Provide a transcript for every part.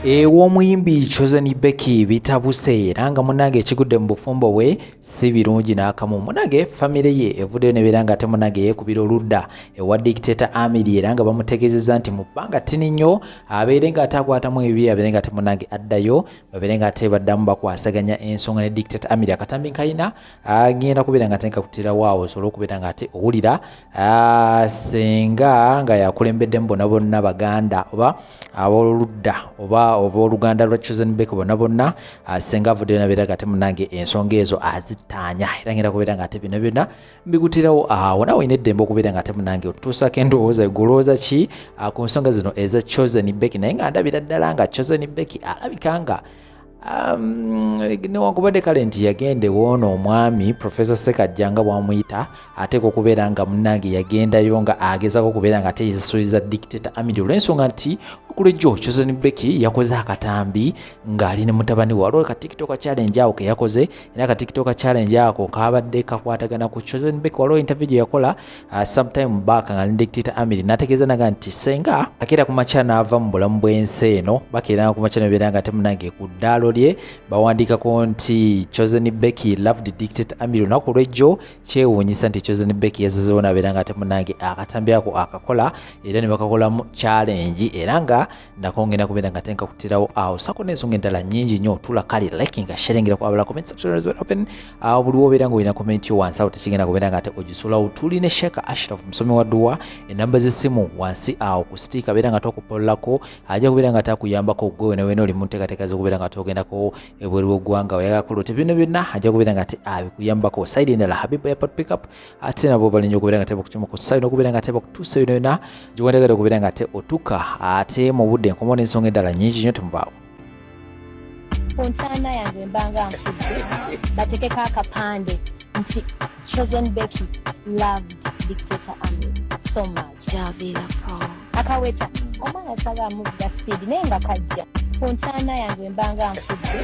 Ew'omuyimbi Chosen Becky bitabuse era nga munange ekigudde mu bufumbo bwe si birungi n'akamu. Munange famire ye evuddeyo nebeera nga ate munange yeekubira oludda ewa Dictator Amiri era nga bamutegeezezza nti mu bbanga ttini nnyo abeere nga atakwatamu ebibi abeere nga ate munange addayo babeere nga ate baddamu bakwasaganya ensonga ne Dictator Amiri akatambi kayina agenda kubeera nga ate nkakutirawo awo osobola okubeera nga ate owulira senga nga yakulembeddemu bonna bonna baganda oba ab'oludda oba oluganda lwa Chosen Becky bonna bonna senga avuddeyo nabeera nga ate munange ensonga ezo azitaanya era ngenda kubeera nga ate bino byonna mbikutirawo awo nawe olina eddembe okubeera nga ate munange otuusako endowooza golowooza ki ku nsonga zino eza Chosen Becky naye nga ndabira ddala nga Chosen Becky alabika nga newankubadde kale nti yagende woono omwami Professor Sekajja nga bwamuyita ate okubeera nga munange yagendayo nga agezako okubeera nga ate yesasuliza Dictator Amiri olw'ensonga nti okulejjo Chosen Becky yakoze akatambi ng'ali ne mutabani we waliwo ka TikTok challenge ako ke yakoze era ka TikTok challenge ako kabadde kakwatagana ku Chosen Becky waliwo interview gye yakola sometime back nga ne Dictator Amiri n'ategeeza naga nti senga akeera ku makya n'ava mu bulamu bw'ensi eno bakeera ku makya nebeera nga ate munange ku ddaalo lye bawandiikako nti Chosen Becky loved Dictator Amiri olunaku lw'ejjo kyewuunyisa nti Chosen Becky yazazeewo nabeera nga ate munange akatambi ako akakola era ne bakakolamu challenge era nga nako ngenda kubeera nga tenka kutirawo awo sako n'ensonga endala nnyingi nnyo tula kali like nga sharingira ku abala comment section is open buli wobeera nga olina comment yo wansi awo tekigenda kubeera nga ate ogisulawo tuli ne Sheikh Ashraf musomi wa dduwa enamba z'essimu wansi awo ku stiika beera nga tokupololako ajja kubeera nga takuyambako gwe wena oli mu nteekateeka z'okubeera nga togendako ebweru w'eggwanga oyagala kulota bino byonna ajja kubeera nga ate abikuyambako side endala Habibu Airport pickup ate nabo balinnya okubeera nga ate bakukyuma ku side n'okubeera nga ate bakutuusa bino byonna gyewandagala okubeera nga ate otuka ate mu budde nkomo n'ensonga endala nnyingi nnyo temubaawo ku ntaana yange mbanga nfudde batekeko akapande nti Chosen Becky loved Dictator Amiri so much Javila Pro akaweta omwana saga muvuga speed naye nga kajja ku ntaana yange mbanga nfudde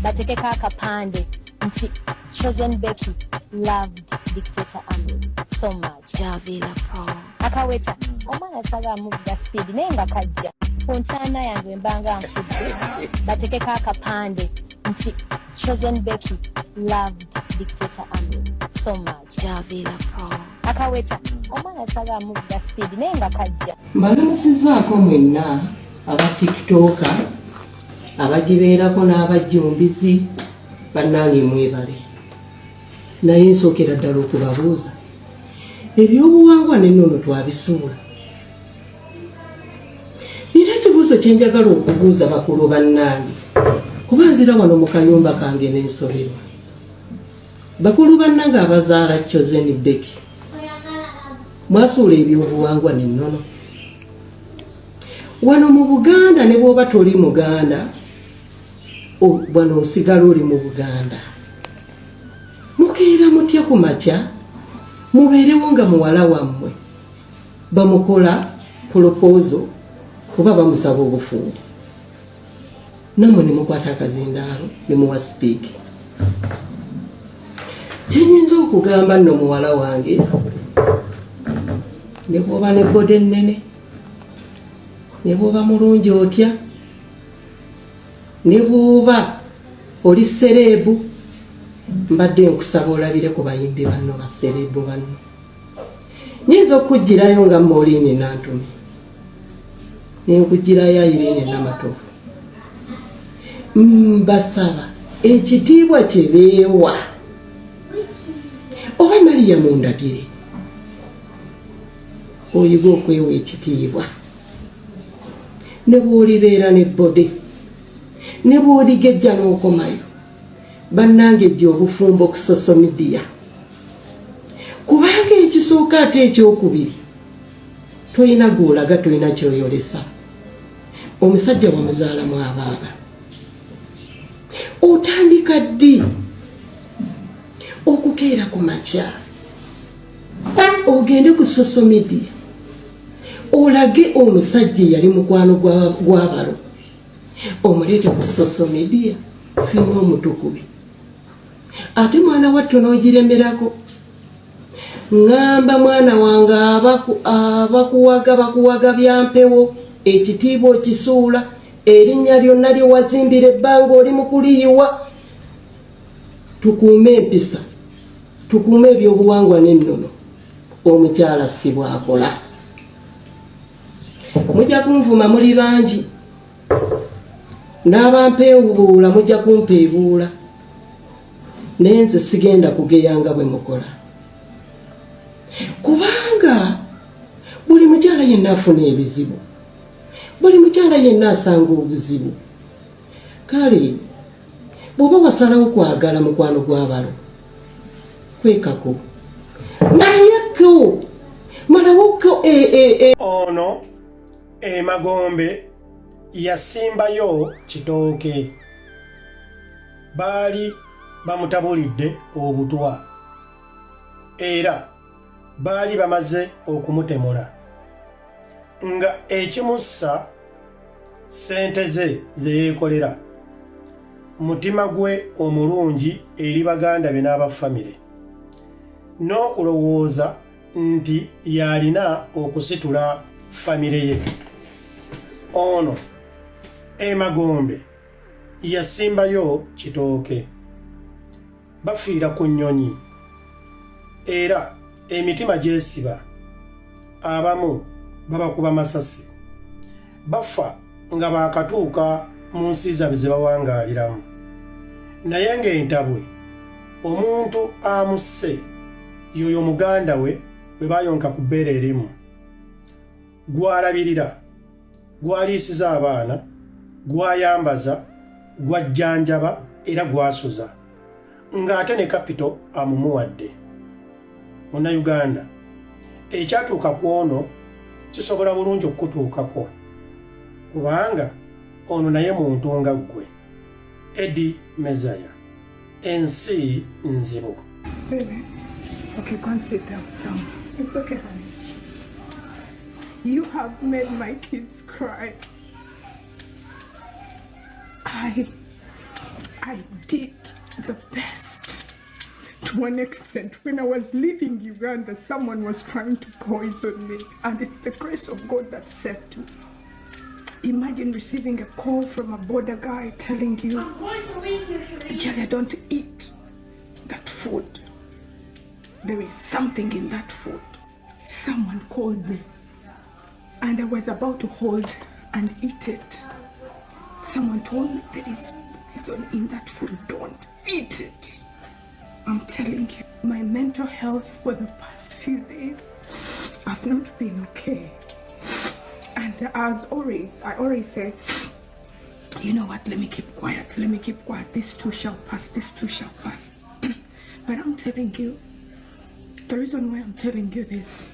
batekeko akapande nti Chosen Becky loved Dictator Amiri so much Javila Pro akaweta omwana saga muvuga speed naye nga kajja ku ntaana yange mbanga nfudde batekeko akapande nti Chosen Becky loved Dictator Amiri so much Javila Pro akaweta omwana saga muvuga speed naye nga kajja mbalamusizaako mwenna aba TikToker abagibeerako n'abajjumbizi bannange mwebale naye nsookera ddala okubabuuza ebyobuwangwa n'ennono twabisuula nina ekibuuzo kye njagala okubuuza bakulu bannange kuba nzira wano mu kayumba kange n'ensoberwa bakulu bannange abazaala Chosen Becky mwasuula ebyobuwangwa n'ennono wano mu Buganda ne bw'oba toli Muganda wano osigala oli mu Buganda mukeera mutya ku makya mubeerewo nga muwala wammwe bamukola polopozo oba bamusaba obufumbo nammwe ne mukwata akazindaalo ne muwa sipiiki kyenyinza okugamba nno muwala wange ne bw'oba ne bode ennene ne bw'oba mulungi otya ne bw'oba oli sereebu mbadde nkusaba olabire ku bayimbi banno basereebu banno nyinza okugirayo nga Moline Nantumi nenkugirayo Irene Namatovu mbasaba ekitiibwa kye beewa oba Maria mundagire oyiga okwewa ekitiibwa ne bw'olibeera ne bode ne bw'oligejja n'okomayo bannange ejja obufumbo ku social media kubanga ekisooka ate ekyokubiri toyina gw'olaga toyina kyoyolesa omusajja wamuzaalamu abaana otandika ddi okukeera ku makya ogende ku social media olage omusajja yali mukwano gw'abalo omuleete ku social media fenga omutukubi ate mwana wattu n'ogiremerako ngamba mwana wange abakuwaga bya mpewo ekitiibwa okisuula erinnya lyonna lye wazimbira ebbanga oli mu kuliyiwa. Tukuume empisa, tukuume ebyobuwangwa n'ennono. Omukyala si bw'akola. Mujja kunvuma muli bangi, n'abampeebuula mujja kumpeebuula, naye nze sigenda kugeyanga bwe mukola, kubanga buli mukyala yenna afuna ebizibu, buli mukyala yenna asanga obuzibu. Kale bw'oba wasalawo kwagala mukwano gw'abalo, kwekako malawoko. Ono Magombe yasimbayo kitooke, baali bamutabulidde obutwa era baali bamaze okumutemula, nga ekimussa sente ze yeekolera, mutima gwe omulungi eri baganda be n'abafamire, n'okulowooza nti yalina okusitula famire ye. Ono Magombe yasimbayo kitooke, bafiira ku nnyonyi era emitima gyesiba, abamu babakuba masasi, bafa nga baakatuuka mu nsi zaabwe ze bawangaaliramu. Naye ng'entabwe omuntu amusse yoyo muganda we bwe baayonka ku bbeere erimu, gw'alabirira, gw'aliisiza abaana, gw'ayambaza, gw'ajjanjaba era gw'asuza, ng'ate ne kapito amumuwadde. Munnayuganda, ekyatuuka ku ono kisobola bulungi okukutuukako, kubanga ono naye muntu nga ggwe. Eddie Mezaya, ensi nzibu. Baby, okay, go and sit down, Sam. It's okay, honey. You have made my kids cry. I did the best. To an extent, when I was leaving Uganda, someone was trying to poison me, and it's the grace of God that saved me. Imagine receiving a call from a border guy telling you, Julia, don't eat that food. There is something in that food. Someone called me, and I was about to hold and eat it. Someone told me there is poison in that food. Don't eat it. I'm telling you, my mental health for the past few days, I've not been okay. And I always say, you know what, let me keep quiet. This too shall pass. But I'm telling you, the reason why I'm telling you this,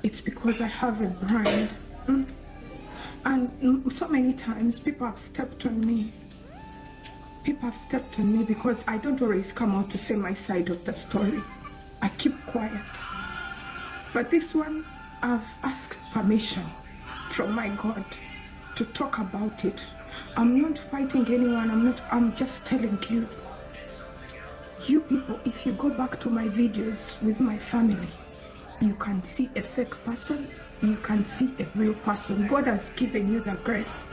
it's because I have a brand. And so many times people have stepped on me. Because I don't always come out to say my side of the story. I keep quiet. But this one, I've asked permission from my God to talk about it. I'm not fighting anyone. I'm just telling you. You people, if you go back to my videos with my family, you can see a fake person, you can see a real person. God has given you the grace.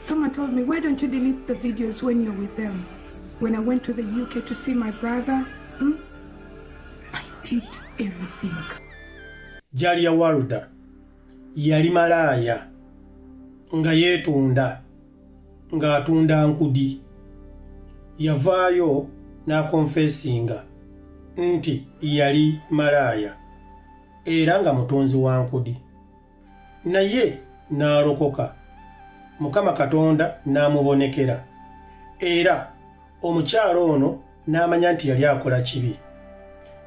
Someone told me, why don't you delete the videos when you're with them? When I went to the UK to see my brother, I did everything. Jalia Walda yali malaya, nga yeetunda, nga atunda nkudi. Yavaayo n'akonfesinga nti yali malaya era nga mutonzi wa nkudi. Naye n'alokoka, Mukama Katonda n'amubonekera, era omukyalo ono n'amanya nti yali akola kibi,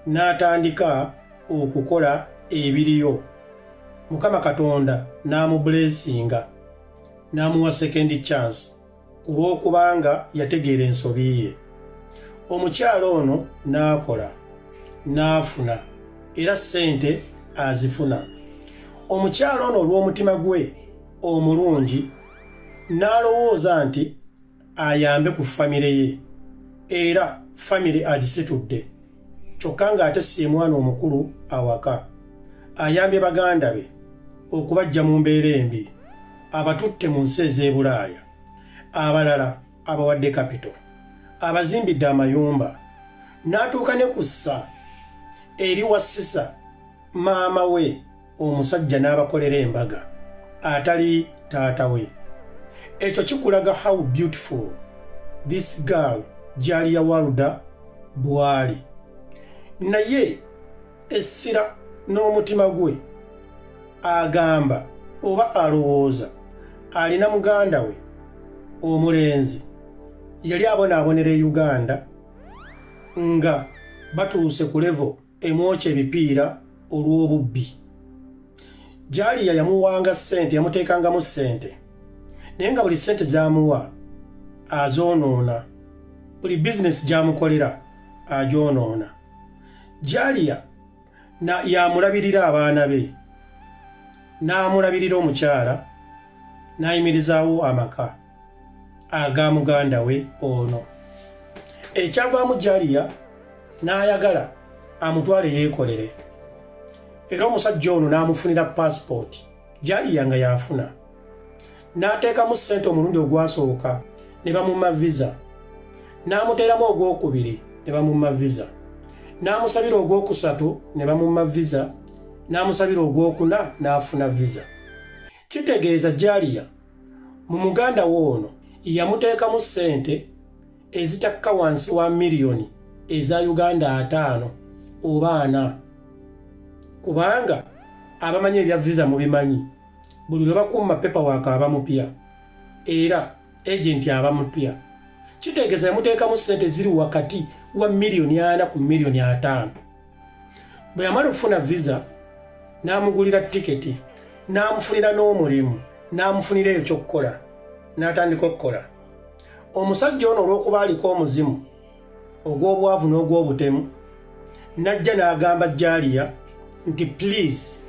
n'atandika okukola ebiriyo. Mukama Katonda n'amubulesinga, n'amuwa second chance kulw'okubanga yategeera ensobi ye. Omukyalo ono n'akola, n'afuna, era ssente azifuna. Omukyalo ono olw'omutima gwe omulungi n'alowooza nti ayambe ku famire ye, era famire agisitudde, kyokka ng'ate si mwana omukulu awaka. Ayambye baganda be okubajja mu mbeera embi, abatutte mu nsi ez'ebulaaya, abalala abawadde kapito, abazimbidde amayumba, n'atuuka ne kussa eri wassisa maama we omusajja n'abakolera embaga atali taata we. Ekyo kikulaga how beautiful this girl Jalia Waluda bwali. Naye essira n'omutima gwe agamba oba alowooza alina muganda we omulenzi yali abonaabonera e Uganda nga batuuse ku levo emwokya ebipiira olw'obubbi. Jalia yamuwanga ssente, yamuteekangamu ssente, naye nga buli ssente z'amuwa azoonoona, buli bizinesi gy'amukolera agyonoona. Jalia yamulabirira abaana be, n'amulabirira omukyala, n'ayimirizaawo amaka aga muganda we ono. Ekyavaamu Jalia n'ayagala amutwale yeekolere, era omusajja ono n'amufunira passport. Jalia nga yafuna, n'ateekamu ssente omulundi ogwasooka ne bamumma visa, n'amuteeramu ogwokubiri ne bamumma visa, n'amusabira ogwokusatu ne bamumma visa, n'amusabira ogwokuna n'afuna visa. Kitegeeza Jalia mu muganda woono yamuteekamu ssente ezitakka wansi wa miliyoni eza Uganda 5 oba 4, kubanga abamanyi ebya visa mubimanyi, buli lwe bakumma paperwork aba mupya era agenti aba mupya. Kitegeeza yamuteekamu ssente ziri wakati wa miliyoni 4 ku miliyoni 5. Bwe yamala okufuna visa n'amugulira tiketi, n'amufunira n'omulimu, n'amufunira ekyokukola, n'atandika okukola. Omusajja ono olw'okuba aliko omuzimu ogw'obwavu n'ogw'obutemu, n'ajja n'agamba Jalia nti please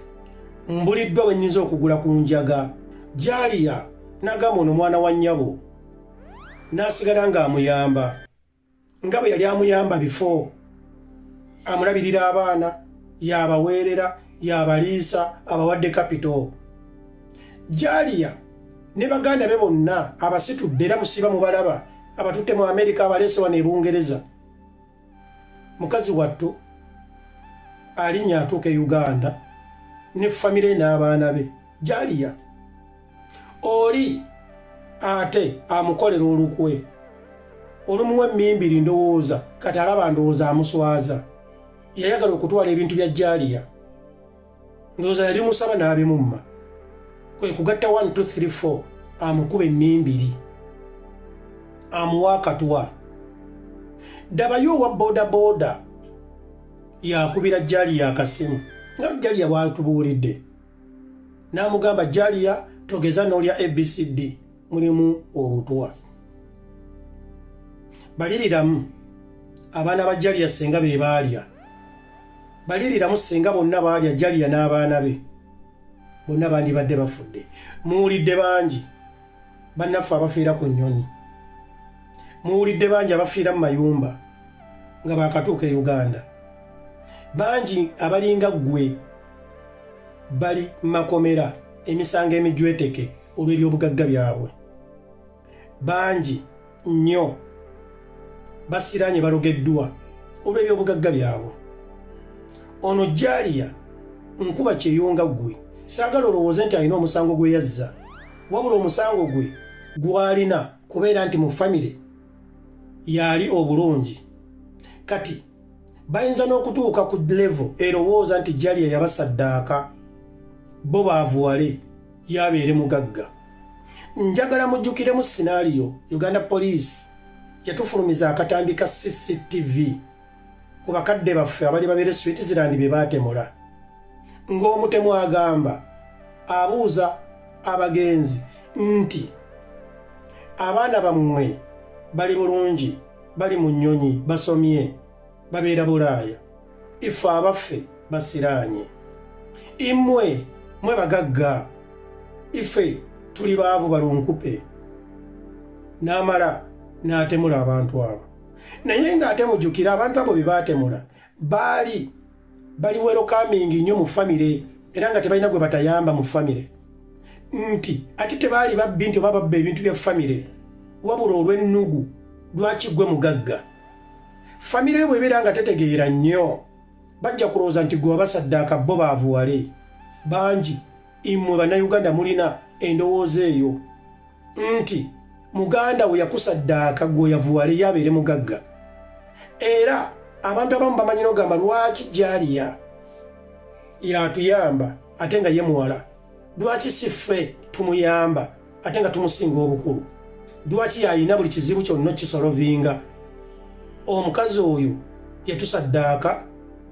mbuliddwa bwe nnyinza okugula ku njaga. Jalia n'agamba ono mwana wa nnyabo, n'asigala ng'amuyamba nga bwe yali amuyamba before. Amulabirira abaana, yabaweerera, yabaliisa, abawadde kapito. Jalia ne baganda be bonna abasitudde era musiba mubalaba, abatutte mu Amerika, abaleese wano e Bungereza. Mukazi wattu alinya atuuka e Uganda ne famire n'abaana be. Jalia oli ate amukolera olukwe, olumuwa emmimbiri ndowooza kati alaba ndowooza amuswaza. Yayagala okutwala ebintu bya Jalia, ndowooza yali musaba n'abimumma, kwe kugatta 1 2 3 4 amukuba emmimbiri, amuwa akatwa. Dabayo owa bodaboda yakubira Jalia akasimu nga Jalia bwatubuulidde, n'amugamba Jalia togeza n'olya ABCD mulimu obutwa. Baliriramu abaana ba Jalia senga be baalya, baliriramu senga bonna baalya Jalia n'abaana be bonna bandibadde bafudde. Muwulidde bangi bannaffe abafiira ku nnyonyi, muwulidde bangi abafiira mu mayumba nga baakatuuka e Uganda, bangi abalinga ggwe bali makomera emisango emijweteke olw'ebyobugagga byabwe, bangi nnyo basiraanye balogeddwa olw'ebyobugagga byabwe. Ono Jalia nkuba kyeyunga ggwe, saagala olowooze nti alina omusango gwe yazza, wabula omusango gwe gwalina kubeera nti mu famire yali obulungi. Kati bayinza n'okutuuka ku level erowooza nti Jalia yabasaddaaka bo baavuwale yabeere mugagga. Njagala mujjukiremu scenario Uganda Police yatufulumiza akatambi ka CCTV ku bakadde baffe abali babeere Switzerland be baatemula, ng'omutemu agamba abuuza abagenzi nti abaana bammwe bali bulungi, bali mu nnyonyi, basomye, babeera Bulaaya, ife abaffe basiraanye, imwe mwe bagagga, ife tuli baavu balunkupe. N'amala n'atemula abantu abo. Naye ng'ate mujjukira abantu abo be baatemula bali welcoming nnyo mu famire, era nga tebalina gwe batayamba mu famire. nti ate tebaali babbi nti oba babba ebintu bya famire wabula olw'ennugu lwaki gwe mugagga famire bw'ebeera nga tetegeera nnyo bajja kulowooza nti gwe wabasaddaaka bo baavuwale bangi mmwe bannayuganda mulina endowooza eyo nti muganda we yakusaddaaka gwe yavuwale yabeere mugagga era abantu abamu bamanyi n'ogamba lwaki Jaliya yatuyamba ate nga ye muwala lwaki si ffe tumuyamba ate nga tumusinga obukulu lwaki yayina buli kizibu kyonna kisolovinga omukazi oyo yatusaddaaka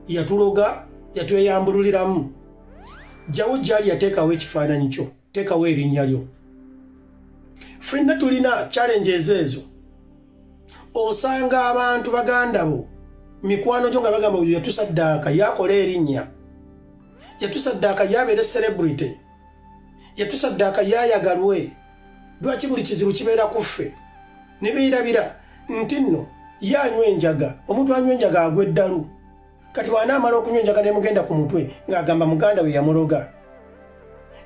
yatuloga yatweyambululiramu jjawo Jaliya teekawo ekifaananyi kyo teekawo erinnya lyo ffenna tulina challenges ezo osanga abantu baganda bo mikwano gyo nga bagamba oyo yatusaddaaka yakola erinnya yatusaddaaka yabeere celebrity yatusaddaaka yayagalwe lwaki buli kizibu kibeera ku ffe ne beerabira nti nno yanywa enjaga omuntu anywa enjaga agwa eddalu kati bw'anaamala okunywa enjaga nemugenda ku mutwe ng'agamba muganda we yamuloga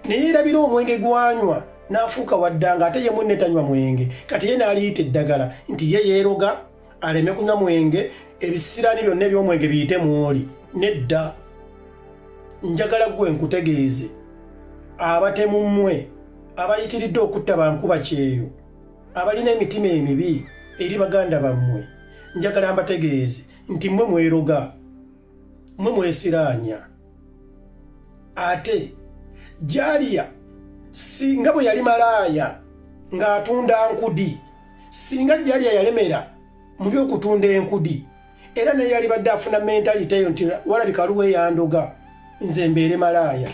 ne yeerabira omwenge gwanywa n'afuuka waddanga ate ye munne tanywa mwenge kati ye n'aliyita eddagala nti ye yeeroga aleme kunywa mwenge ebisiraani byonna eby'omwenge biyite mw'oli nedda njagala ggwe nkutegeeze abatemu mmwe abayitiridde okutta bankuba kyeyo abalina emitima emibi eri baganda bammwe njagala mbategeeze nti mmwe mweroga mmwe mwesiraanya ate Jaliya singa bwe yali malaaya ng'atunda nkudi singa Jaliya yalemera mu by'okutunda enkudi era naye yali badde afuna mentality eyo nti walabika luwe yandoga nze mbeere malaaya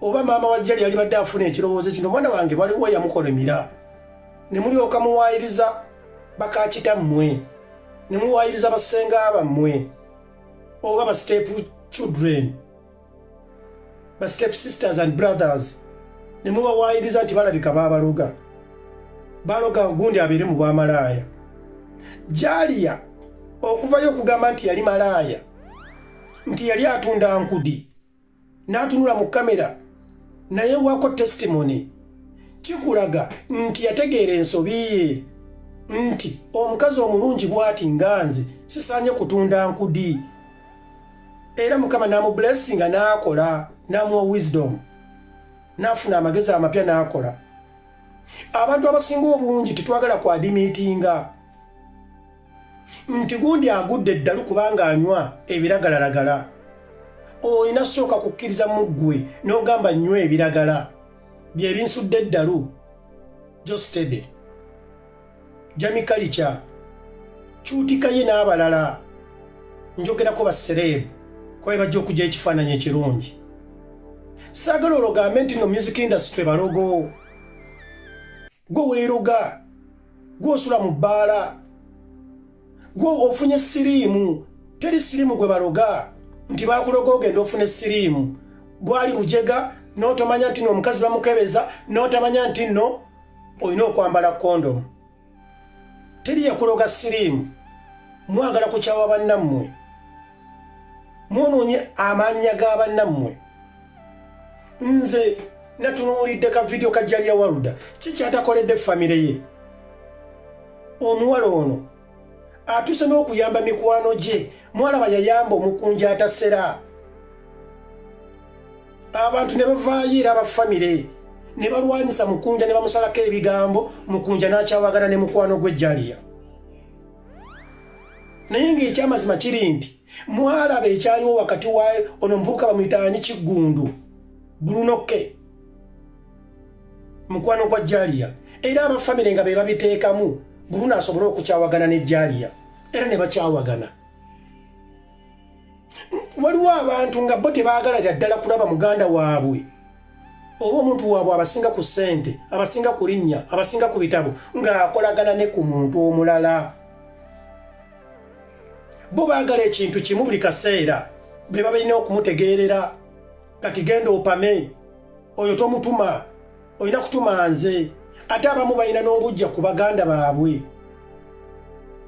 oba maama wa Jaliya yali badde afuna ekirowoozo kino mwana wange waliwo yamukolemera ne mulyoka muwaayiriza bakakitammwe ne muwaayiriza basenga bammwe oba ba step children ba step sisters and brothers ne mubawaayiriza nti balabika baabaloga baloga gundi abeere mu bwamalaaya Jaliya okuvayo okugamba nti yali malaaya nti yali atunda nkudi n'atunula mu kamera naye wako testimony kikulaga nti yategeera ensobi ye nti omukazi omulungi bw'ati nga nze sisaanye kutunda nkudi era Mukama n'amublessinga n'akola n'amuwa wisdom n'afuna amagezi amapya n'akola abantu abasinga obungi tetwagala kwadimiitinga nti gundi agudde eddalu kubanga anywa ebiragalalagala oyina sooka kukkiriza mu ggwe n'ogamba nnywa ebiragala bye binsudde eddalu jostede jamikalica kyutika ye n'abalala njogerako basereebu kwabe bajja okujja ekifaananyi ekirungi saagala ologambe nti no music industry balogo gwe weeroga gwe osula mu bbaala gwe ofunye siriimu teri siriimu gwe baloga nti bakuloga ogenda ofune siriimu bwali bujega n'otomanya nti n'omukazi bamukebeza n'otamanya nti nno olina okwambala kondomu teri yakuloga siriimu mwagala kukyawa bannammwe mwonoonye amannya ga bannammwe nze natunuulidde ka vidiyo ka Jaliya Waluda kikyatakoledde famire ye omuwala ono atuse n'okuyamba mikwano gye mwalaba yayamba omukunja atasera abantu ne bavaayo era abafamire ne balwanyisa mukunja ne bamusalako ebigambo mukunja n'akyawagana ne mukwano gwe Jaliya naye ng'ekyamazima kiri nti mwalaba ekyaliwo wakati wa ono omuvubuka bamuyitaani Kiggundu Bulunoke mukwano gwa Jaliya era abafamire nga be babiteekamu Buluno asobole okukyawagana ne Jaliya era ne bakyawagana waliwo abantu nga bo tebaagala ddala kulaba muganda waabwe oba omuntu waabwe abasinga ku ssente abasinga ku linnya abasinga ku bitabo ng'akolagana ne ku muntu omulala bo baagala ekintu kimu buli kaseera be balina okumutegeerera kati genda opame oyo tomutuma olina kutuma nze ate abamu balina n'obujja ku baganda baabwe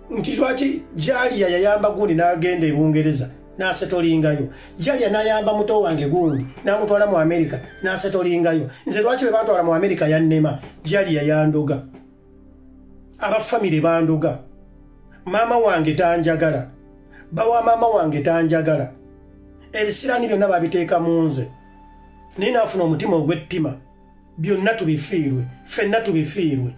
nti lwaki Jaliya yayamba gundi n'agenda e Bungereza n'asetolingayo. Jalia n'ayamba muto wange gundi n'amutwala mu America n'asetolingayo. Nze lwaki bwe batwala mu America yannema? Jalia yandoga. Aba family bandoga. Mama wange tanjagala. Bawa mama wange tanjagala. Ebisirani byonna babiteeka mu nze. Nina afuna omutima ogw'ettima. Byonna tubifiirwe. Ffenna tubifiirwe.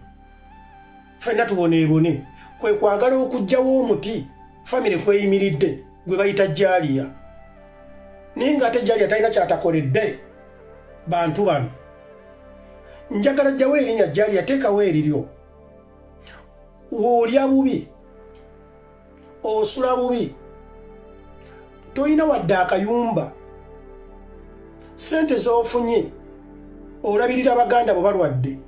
Ffenna tuboneebone. Kwe kwagala okugjawo omuti family kweyimiridde gwe bayita Jalia. Naye ng'ate Jalia talina kyatakoledde bantu bano. Njagala jjawo erinnya Jalia, teekawo eriryo. Olya bubi, osula bubi, toyina wadde akayumba, sente z'ofunye olabirira baganda bo balwadde,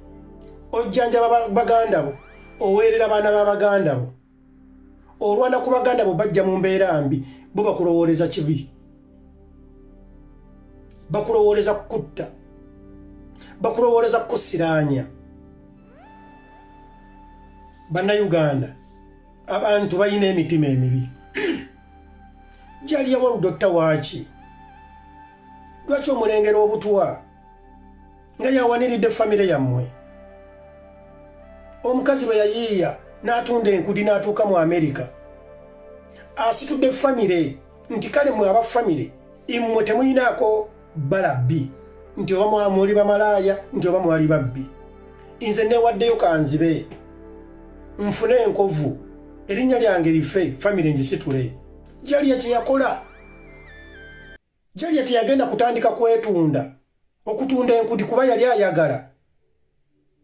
ojjanjaba baganda bo, oweerera baana ba baganda bo, olwana ku baganda bo bajja mu mbeera mbi, bo bakulowooleza kibi, bakulowooleza kutta, bakulowooleza kusiraanya. Bannayuganda, abantu balina emitima emibi. Jalia wa Dr. Wachi. Lwaki omulengera obutwa nga yawaniridde famire yammwe? Omukazi bwe yayiiya n'atunda enkudi n'atuuka mu America. Asitudde famire nti kale mwe aba famire immwe temuyinaako balabbi nti oba muli bamalaaya nti oba mwali babbi. Nze neewaddeyo kanzibe nfune enkovu erinnya lyange life family ngisitule. Jalia kye yakola, Jalia teyagenda kutandika kwetunda okutunda enkudi kuba yali ayagala,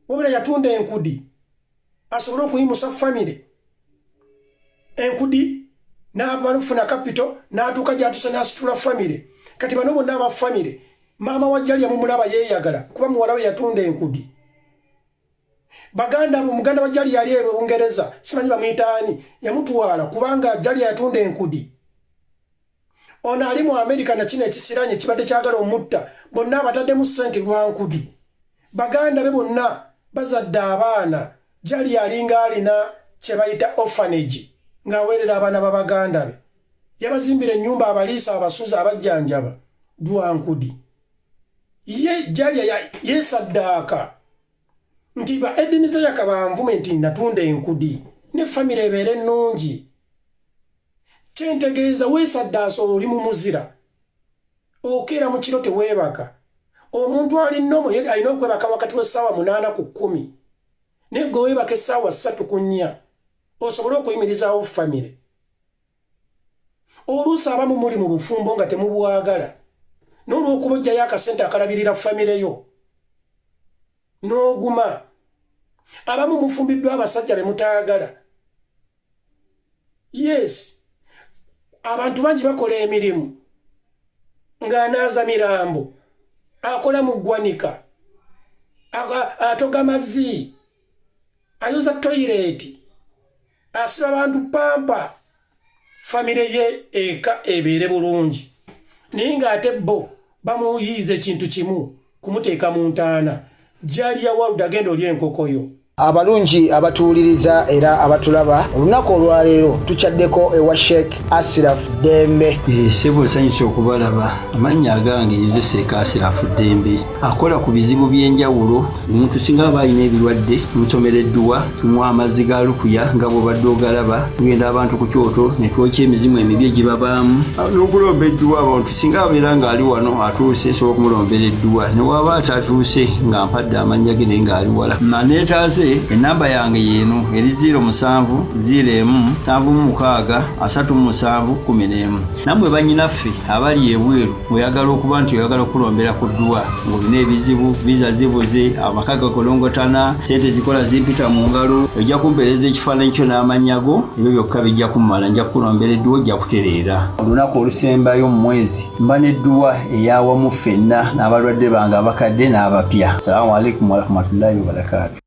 wabula yatunda enkudi asobole okuyimusa family. Enkudi n'abalufuna capital n'atuuka gy'atuuse n'asitula family. Kati bano bonna aba family maama wa Jalia mumulaba yeeyagala kuba muwala we yatunda enkudi. Baganda muganda wa Jalia yali e Bungereza, simanyi bamuyitaani, yamutwala kubanga Jalia yatunda enkudi. Ono ali mu America na kino ekisiranye kibadde kyagala omutta, bonna abataddemu ssente lwa nkudi. Baganda be bonna bazadde abaana. Jalia alinga alina kye bayita orphanage ng'aweerera abaana b'Abaganda be. Yabazimbira ennyumba abaliisa abasuza abajjanjaba lwa nkudi. Ye Jalia yeesaddaaka nti ba edimiza yakabanvume nti natunda enkudi ne family ebeere ennungi. Kyentegeeza weesaddaasa oli mu muzira. Okeera mu kiro teweebaka. Omuntu ali nnomo alina okwebaka wakati w'essaawa 8 ku 10. Naye gwe weebaka essaawa 3 ku 4 osobole okuyimirizaawo family. Oluusi abamu muli mu bufumbo nga temubwagala. N'olw'okuba ojjayo akasente akalabirira family yo n'oguma. Abamu mufumbiddwa abasajja be mutaagala. Yes, abantu bangi bakola emirimu ng'anaaza mirambo, akola mu ggwanika, atoga mazzi, ayoza toyireti, asiba abantu pampa, famire ye eka ebeere bulungi. Naye ng'ate bo bamuyiiza ekintu kimu kumuteeka mu ntaana. Jalia World agenda oli enkokoyo. Abalungi abatuuliriza era abatulaba, olunaku olwaleero tukyaddeko ewa Sheikh Ashraf Dembe. Sebo sanyusa okubalaba. Amannya agange ye Sheikh Ashraf Dembe. Akola ku bizibu by'enjawulo. Omuntu singa aba alina ebirwadde musomereddwa, tumuwa amazzi ga lukuya nga bw'obadde ogalaba. Tugenda abantu ku kyoto ne twokya emizimu emibi egibabaamu. N'okulomba edduwa abantu singa abeera ng'ali wano atuuse sobola okumulombera edduwa. Ne waba atatuuse nga mpadde amannya ge naye ng'ali wala. Naneetaase enamba yange yeno eri 0701763711. Namwe bannyinaffe abali ebweru oyagala okuba nti oyagala okulombera ku dduwa ng'olina ebizibu visa zibuze amaka gakolongotana sente zikola zimpita mu ngalo ojja kumpeereza ekifaananyi kyo n'amannya go ebyo byokka bijja kummala nja kukulombera edduwa ojja kutereera. Olunaku olusembayo mu mwezi mba n'edduwa eyawamu ffenna n'abalwadde bange abakadde n'abapya. Salaamu alaikum warahmatullahi wabarakatuh.